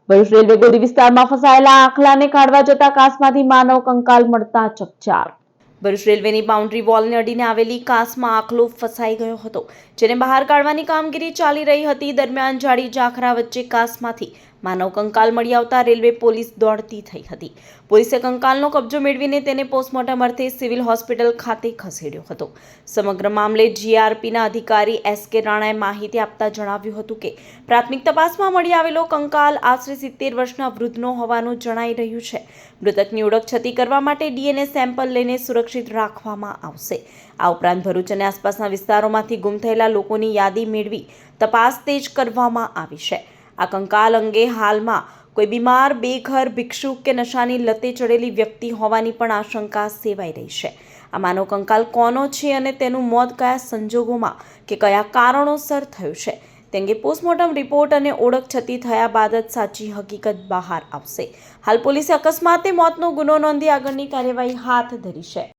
Bharuch railway ગોદી વિસ્તારમાં ફસાયેલા આખલાને કાઢવા જતા કાસમાંથી માનવ કંકાલ મળતા ચકચાર। ભરૂચ રેલવેની બાઉન્ડ્રી વોલને અડીને આવેલી કાસમાં આખલો ફસાઈ ગયો હતો, જેને બહાર કાઢવાની કામગીરી ચાલી રહી હતી। દરમિયાન જાડી ઝાખરા વચ્ચે કાસમાંથી માનવ કંકાલ મળી આવતા રેલવે પોલીસ દોડતી થઈ હતી। પોલીસે કંકાલનો કબજો મેળવીને તેને પોસ્ટમોર્ટમ અર્થે સિવિલ હોસ્પિટલ ખાતે ખસેડ્યો હતો। સમગ્ર મામલે જીઆરપીના અધિકારી એસ.કે. રાણાએ માહિતી આપતા જણાવ્યું હતું કે પ્રાથમિક તપાસમાં મળી આવેલો કંકાલ આશરે 70 વર્ષના વૃદ્ધનો હોવાનું જણાઈ રહ્યું છે। મૃતકની ઓળખ છતી કરવા માટે ડીએનએ સેમ્પલ લઈને સુરક્ષિત રાખવામાં આવશે। આ ઉપરાંત ભરૂચ અને આસપાસના વિસ્તારોમાંથી ગુમ થયેલા લોકોની યાદી મેળવી તપાસ તેજ કરવામાં આવી છે। આ કંકાલ અંગે હાલમાં કોઈ બીમાર, બેઘર, ભિક્ષુક કે નશાની લતે ચડેલી વ્યક્તિ હોવાની પણ આશંકા સેવાઈ રહી છે। આ માનવ કંકાલ કોનો છે અને તેનું મોત કયા સંજોગોમાં કે કયા કારણોસર થયું છે તે અંગે પોસ્ટમોર્ટમ રિપોર્ટ અને ઓળખ છતી થયા બાદ જ સાચી હકીકત બહાર આવશે। હાલ પોલીસે અકસ્માતે મોતનો ગુનો નોંધી આગળની કાર્યવાહી હાથ ધરી છે।